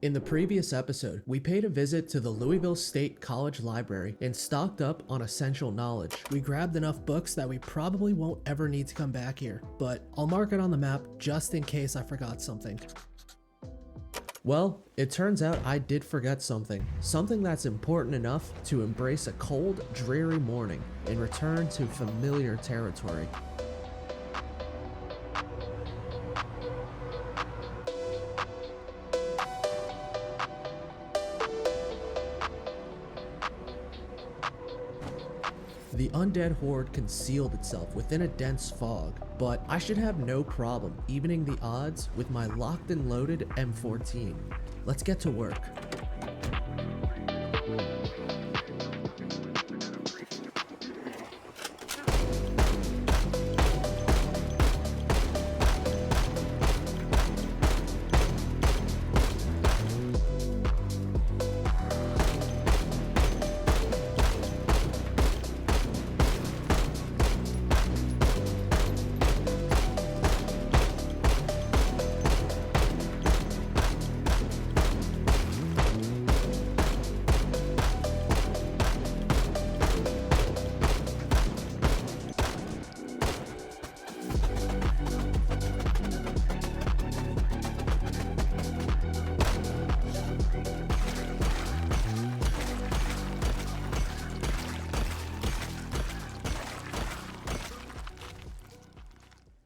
In the previous episode, we paid a visit to the Louisville State College Library and stocked up on essential knowledge. We grabbed enough books that we probably won't ever need to come back here, but I'll mark it on the map just in case I forgot something. Well, it turns out I did forget something that's important enough to embrace a cold, dreary morning and return to familiar territory. The undead horde concealed itself within a dense fog, but I should have no problem evening the odds with my locked and loaded M14. Let's get to work.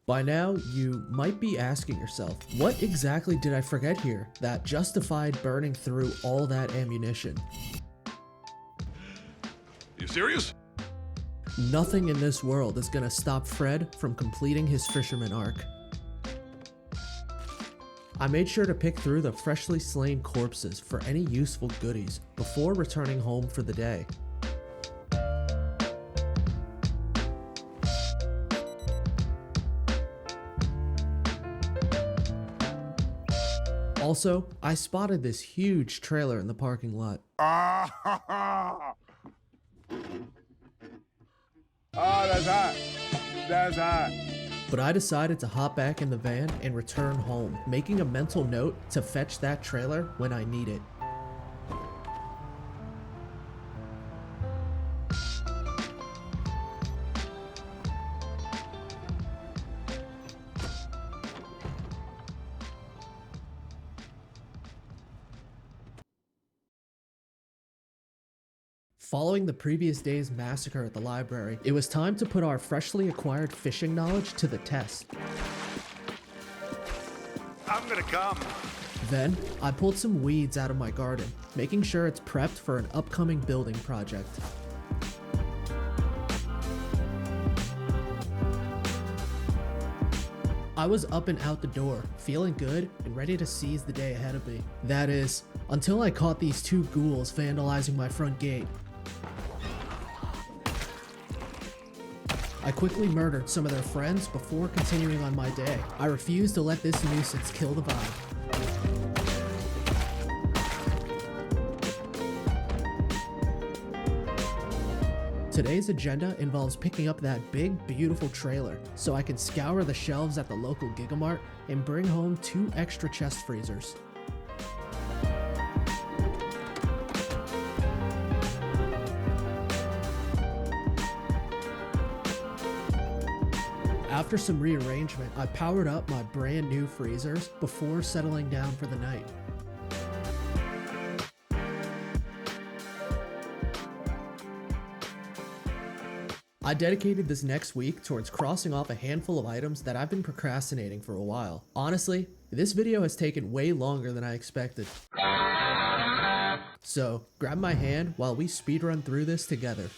By now, you might be asking yourself, what exactly did I forget here that justified burning through all that ammunition? You serious? Nothing in this world is gonna stop Fred from completing his fisherman arc. I made sure to pick through the freshly slain corpses for any useful goodies before returning home for the day. Also, I spotted this huge trailer in the parking lot. Oh, that's hot. That's hot. But I decided to hop back in the van and return home, making a mental note to fetch that trailer when I need it. Following the previous day's massacre at the library, it was time to put our freshly acquired fishing knowledge to the test. I'm gonna come. Then, I pulled some weeds out of my garden, making sure it's prepped for an upcoming building project. I was up and out the door, feeling good and ready to seize the day ahead of me. That is, until I caught these two ghouls vandalizing my front gate. I quickly murdered some of their friends before continuing on my day. I refuse to let this nuisance kill the vibe. Today's agenda involves picking up that big, beautiful trailer so I can scour the shelves at the local Gigamart and bring home 2 extra chest freezers. After some rearrangement, I powered up my brand new freezers before settling down for the night. I dedicated this next week towards crossing off a handful of items that I've been procrastinating for a while. Honestly, this video has taken way longer than I expected. So, grab my hand while we speedrun through this together.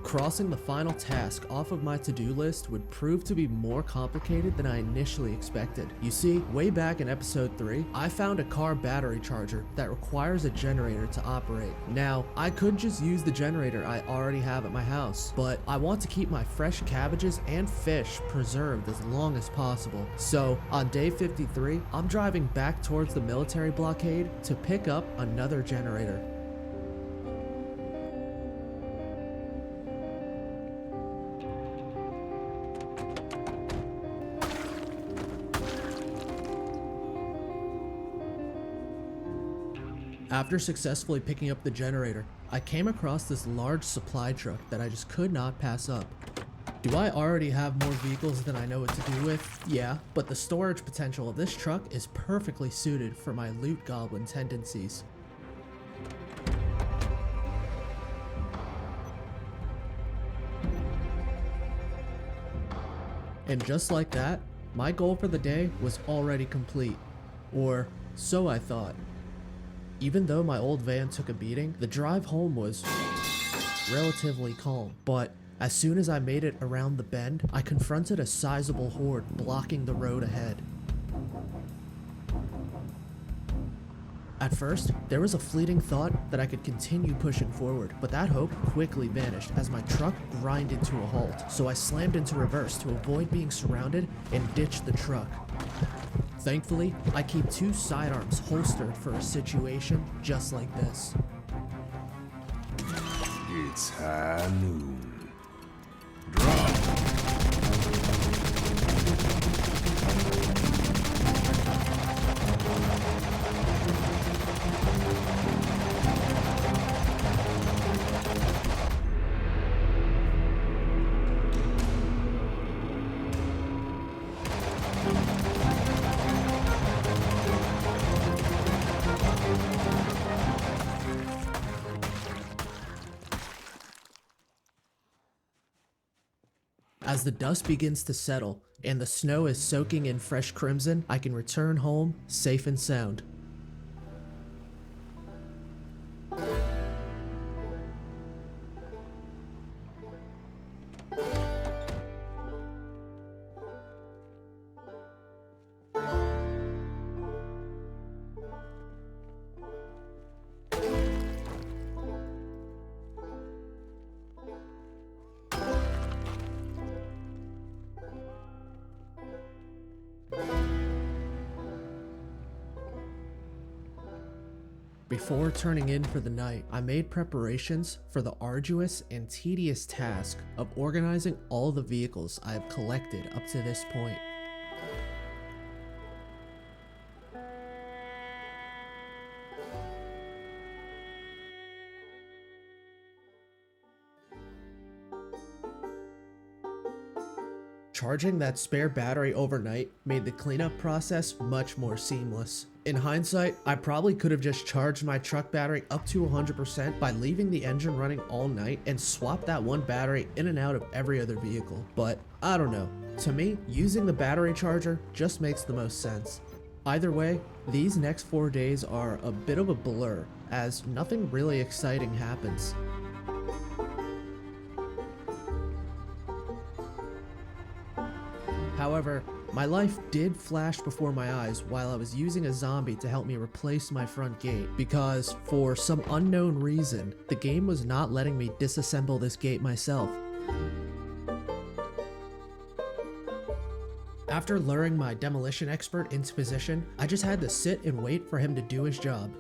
Crossing the final task off of my to-do list would prove to be more complicated than I initially expected. You see, way back in episode 3, I found a car battery charger that requires a generator to operate. Now, I could just use the generator I already have at my house, but I want to keep my fresh cabbages and fish preserved as long as possible. So, on day 53, I'm driving back towards the military blockade to pick up another generator. After successfully picking up the generator, I came across this large supply truck that I just could not pass up. Do I already have more vehicles than I know what to do with? Yeah, but the storage potential of this truck is perfectly suited for my loot goblin tendencies. And just like that, my goal for the day was already complete. Or so I thought. Even though my old van took a beating, the drive home was relatively calm. But as soon as I made it around the bend, I confronted a sizable horde blocking the road ahead. At first, there was a fleeting thought that I could continue pushing forward, but that hope quickly vanished as my truck grinded to a halt. So I slammed into reverse to avoid being surrounded and ditched the truck. Thankfully, I keep 2 sidearms holstered for a situation just like this. It's high noon. Drop. As the dust begins to settle and the snow is soaking in fresh crimson, I can return home safe and sound. Before turning in for the night, I made preparations for the arduous and tedious task of organizing all the vehicles I have collected up to this point. Charging that spare battery overnight made the cleanup process much more seamless. In hindsight, I probably could have just charged my truck battery up to 100% by leaving the engine running all night and swapped that one battery in and out of every other vehicle. But I don't know. To me, using the battery charger just makes the most sense. Either way, these next 4 days are a bit of a blur, as nothing really exciting happens. However, my life did flash before my eyes while I was using a zombie to help me replace my front gate, because for some unknown reason, the game was not letting me disassemble this gate myself. After luring my demolition expert into position, I just had to sit and wait for him to do his job.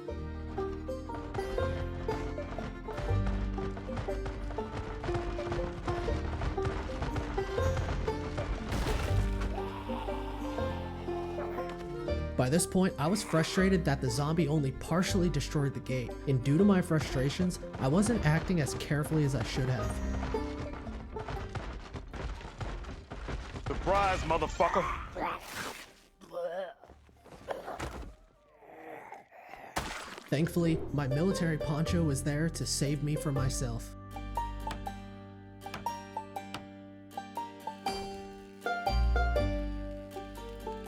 By this point, I was frustrated that the zombie only partially destroyed the gate, and due to my frustrations, I wasn't acting as carefully as I should have. Surprise, motherfucker. Thankfully, my military poncho was there to save me from myself.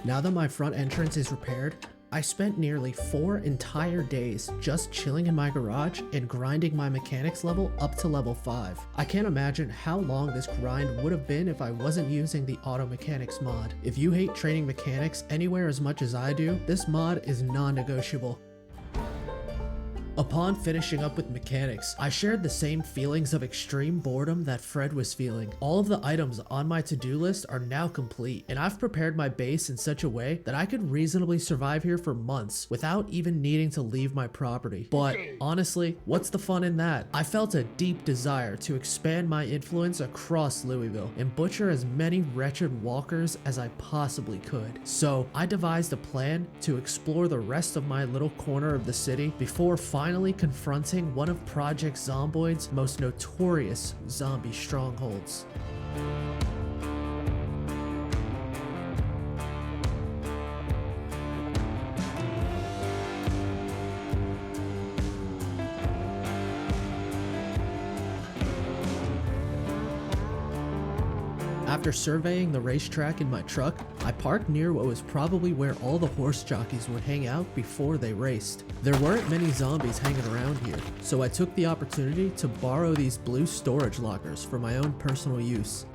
Now that my front entrance is repaired, I spent nearly 4 entire days just chilling in my garage and grinding my mechanics level up to level 5. I can't imagine how long this grind would have been if I wasn't using the auto mechanics mod. If you hate training mechanics anywhere as much as I do, this mod is non-negotiable. Upon finishing up with mechanics, I shared the same feelings of extreme boredom that Fred was feeling. All of the items on my to-do list are now complete, and I've prepared my base in such a way that I could reasonably survive here for months without even needing to leave my property. But honestly, what's the fun in that? I felt a deep desire to expand my influence across Louisville and butcher as many wretched walkers as I possibly could. So I devised a plan to explore the rest of my little corner of the city before finally confronting one of Project Zomboid's most notorious zombie strongholds. After surveying the racetrack in my truck, I parked near what was probably where all the horse jockeys would hang out before they raced. There weren't many zombies hanging around here, so I took the opportunity to borrow these blue storage lockers for my own personal use.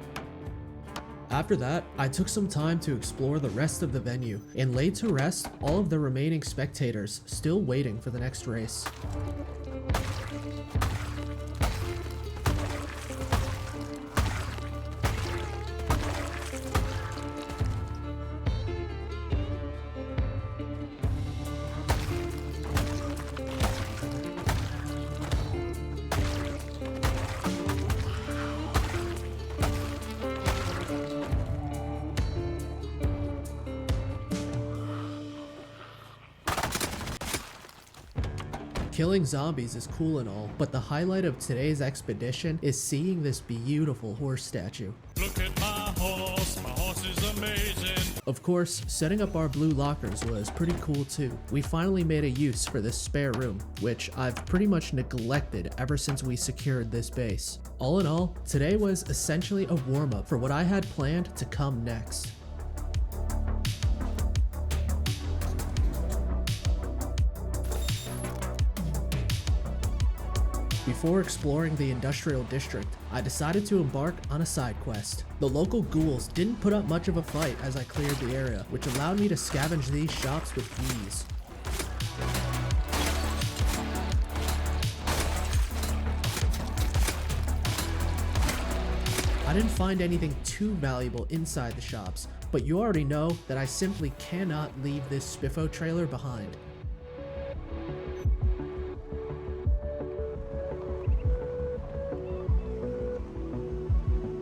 After that, I took some time to explore the rest of the venue and laid to rest all of the remaining spectators still waiting for the next race. Killing zombies is cool and all, but the highlight of today's expedition is seeing this beautiful horse statue. Look at my horse is amazing. Of course, setting up our blue lockers was pretty cool too. We finally made a use for this spare room, which I've pretty much neglected ever since we secured this base. All in all, today was essentially a warm-up for what I had planned to come next. Before exploring the industrial district, I decided to embark on a side quest. The local ghouls didn't put up much of a fight as I cleared the area, which allowed me to scavenge these shops with ease. I didn't find anything too valuable inside the shops, but you already know that I simply cannot leave this Spiffo trailer behind.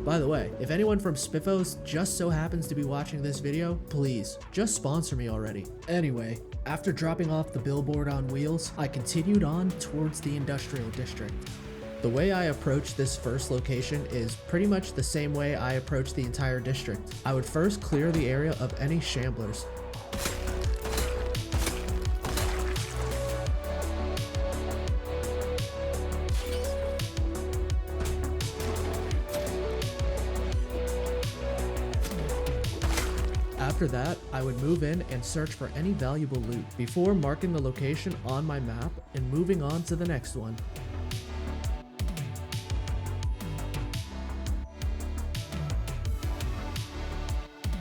By the way, if anyone from Spiffos just so happens to be watching this video, please, just sponsor me already. Anyway, after dropping off the billboard on wheels, I continued on towards the industrial district. The way I approached this first location is pretty much the same way I approached the entire district. I would first clear the area of any shamblers. After that, I would move in and search for any valuable loot before marking the location on my map and moving on to the next one.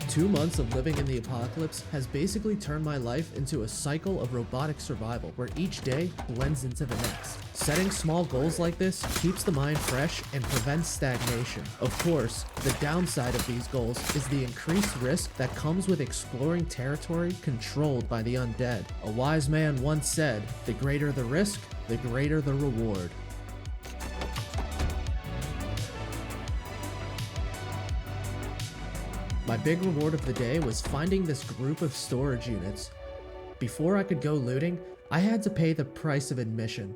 Two months of living in the apocalypse has basically turned my life into a cycle of robotic survival where each day blends into the next. Setting small goals like this keeps the mind fresh and prevents stagnation. Of course, the downside of these goals is the increased risk that comes with exploring territory controlled by the undead. A wise man once said, "The greater the risk, the greater the reward." My big reward of the day was finding this group of storage units. Before I could go looting, I had to pay the price of admission.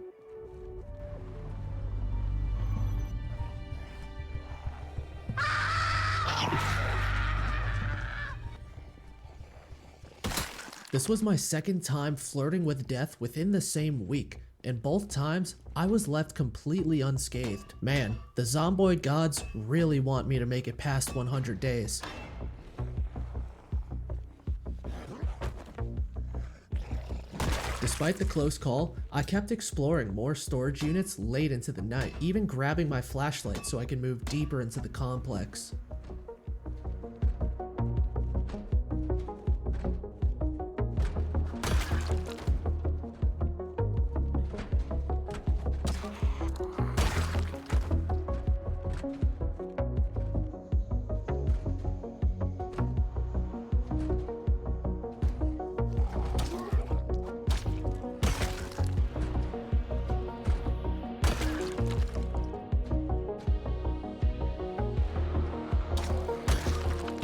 This was my second time flirting with death within the same week, and both times I was left completely unscathed. Man, the Zomboid gods really want me to make it past 100 days. Despite the close call, I kept exploring more storage units late into the night, even grabbing my flashlight so I could move deeper into the complex.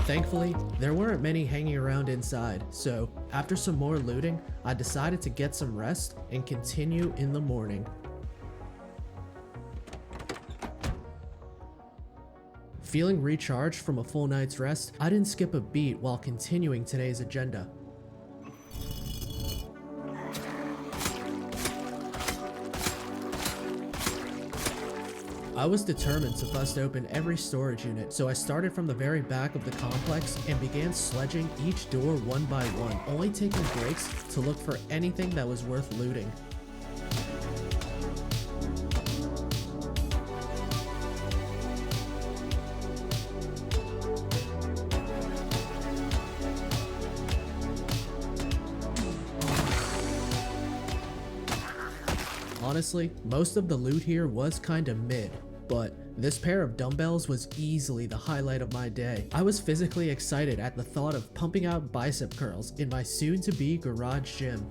Thankfully, there weren't many hanging around inside, so after some more looting, I decided to get some rest and continue in the morning. Feeling recharged from a full night's rest, I didn't skip a beat while continuing today's agenda. I was determined to bust open every storage unit, so I started from the very back of the complex and began sledging each door one by one, only taking breaks to look for anything that was worth looting. Honestly, most of the loot here was kinda mid, but this pair of dumbbells was easily the highlight of my day. I was physically excited at the thought of pumping out bicep curls in my soon-to-be garage gym.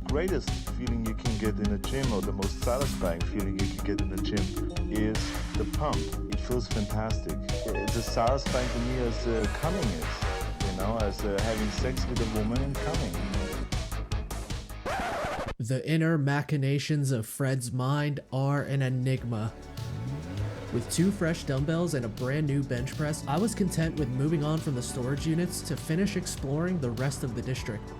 Greatest feeling you can get in a gym, or the most satisfying feeling you can get in the gym, is the pump. It feels fantastic. It's as satisfying to me as coming is, you know, as having sex with a woman and coming. The inner machinations of Fred's mind are an enigma. With 2 fresh dumbbells and a brand new bench press, I was content with moving on from the storage units to finish exploring the rest of the district.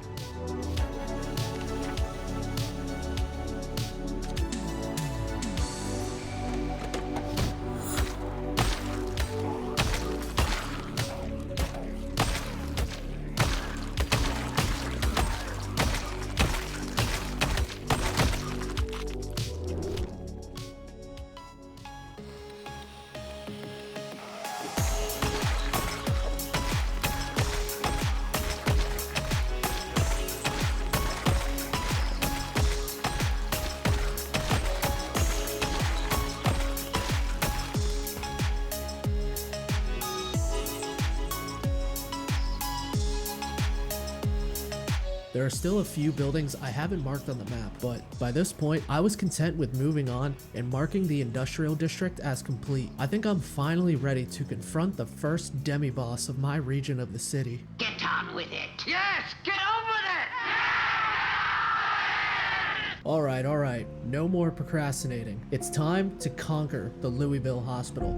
There are still a few buildings I haven't marked on the map, but by this point, I was content with moving on and marking the industrial district as complete. I think I'm finally ready to confront the first demi-boss of my region of the city. Get on with it. Yes, get on with it. Alright, no more procrastinating. It's time to conquer the Louisville hospital.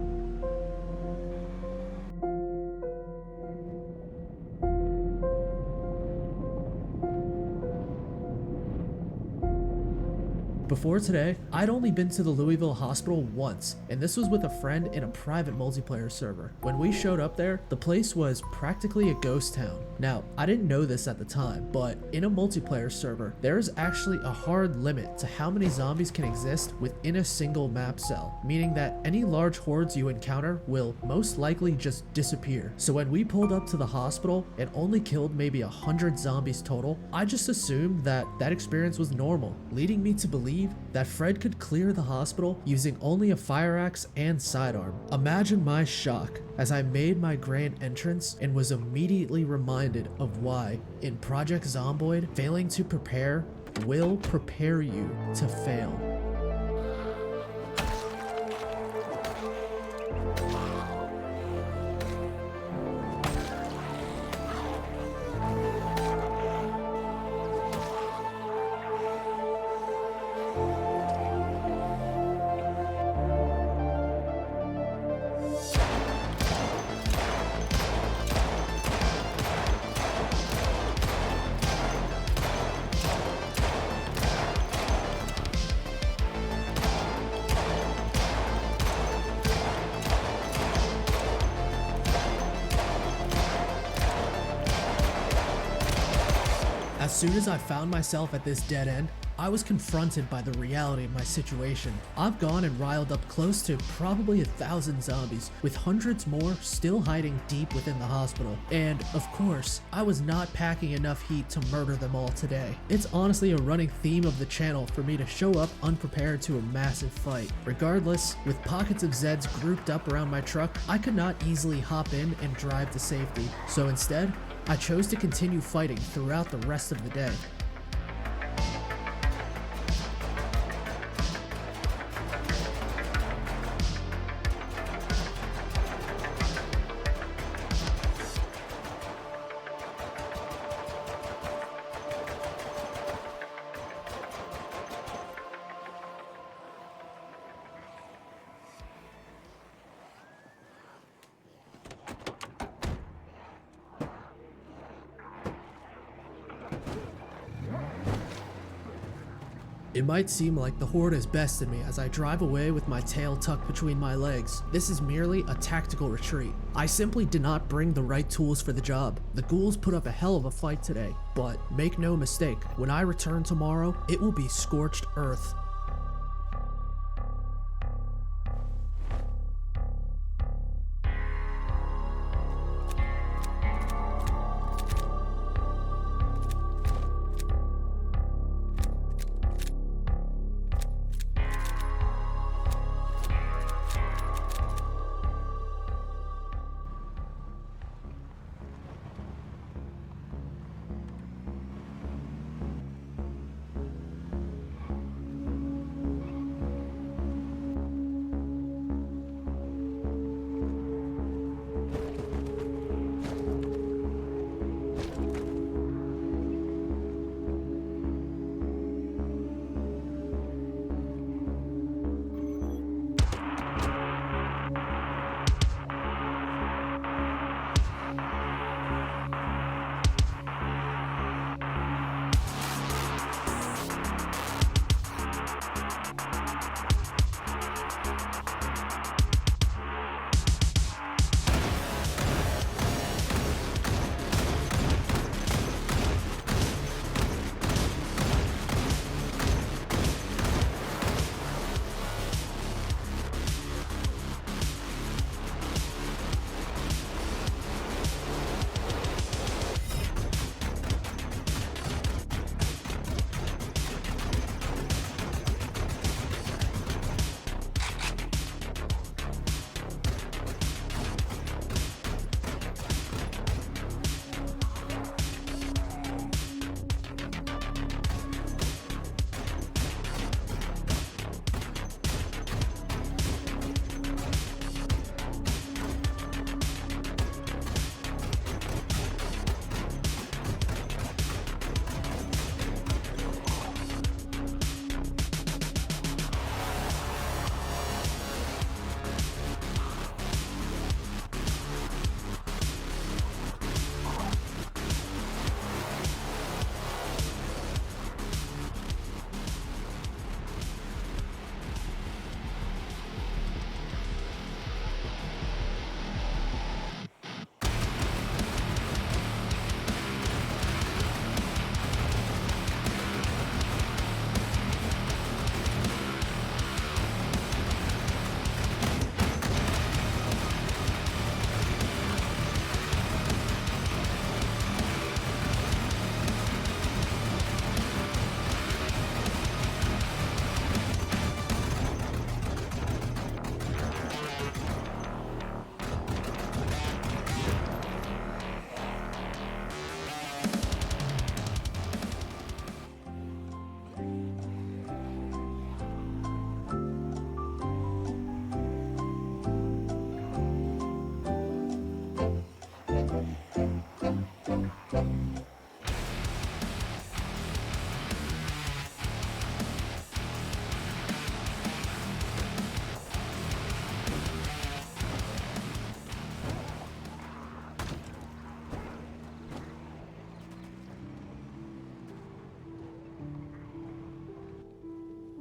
Before today, I'd only been to the Louisville hospital once, and this was with a friend in a private multiplayer server. When we showed up there, the place was practically a ghost town. Now, I didn't know this at the time, but in a multiplayer server, there is actually a hard limit to how many zombies can exist within a single map cell, meaning that any large hordes you encounter will most likely just disappear. So when we pulled up to the hospital and only killed maybe 100 zombies total, I just assumed that experience was normal, leading me to believe that Fred could clear the hospital using only a fire axe and sidearm. Imagine my shock as I made my grand entrance and was immediately reminded of why, in Project Zomboid, failing to prepare will prepare you to fail. soon as I found myself at this dead end, I was confronted by the reality of my situation. I've gone and riled up close to probably 1,000 zombies, with hundreds more still hiding deep within the hospital. And of course, I was not packing enough heat to murder them all today. It's honestly a running theme of the channel for me to show up unprepared to a massive fight. Regardless, with pockets of Zeds grouped up around my truck, I could not easily hop in and drive to safety. So instead, I chose to continue fighting throughout the rest of the day. It might seem like the Horde has bested me as I drive away with my tail tucked between my legs. This is merely a tactical retreat. I simply did not bring the right tools for the job. The ghouls put up a hell of a fight today, but make no mistake, when I return tomorrow, it will be scorched earth.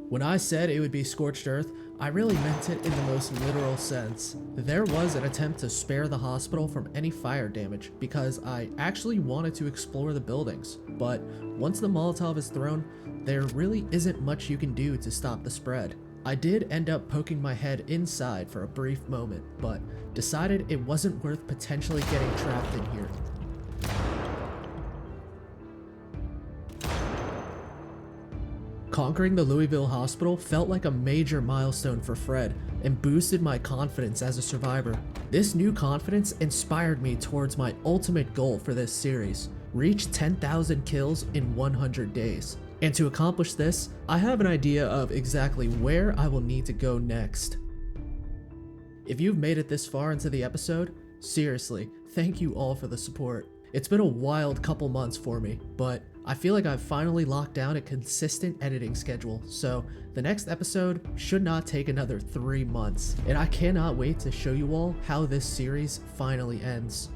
When I said it would be scorched earth, I really meant it in the most literal sense. There was an attempt to spare the hospital from any fire damage because I actually wanted to explore the buildings, but once the Molotov is thrown, there really isn't much you can do to stop the spread. I did end up poking my head inside for a brief moment, but decided it wasn't worth potentially getting trapped in here. Conquering the Louisville hospital felt like a major milestone for Fred and boosted my confidence as a survivor. This new confidence inspired me towards my ultimate goal for this series, reach 10,000 kills in 100 days. And to accomplish this, I have an idea of exactly where I will need to go next. If you've made it this far into the episode, seriously, thank you all for the support. It's been a wild couple months for me, but I feel like I've finally locked down a consistent editing schedule, so the next episode should not take another 3 months, and I cannot wait to show you all how this series finally ends.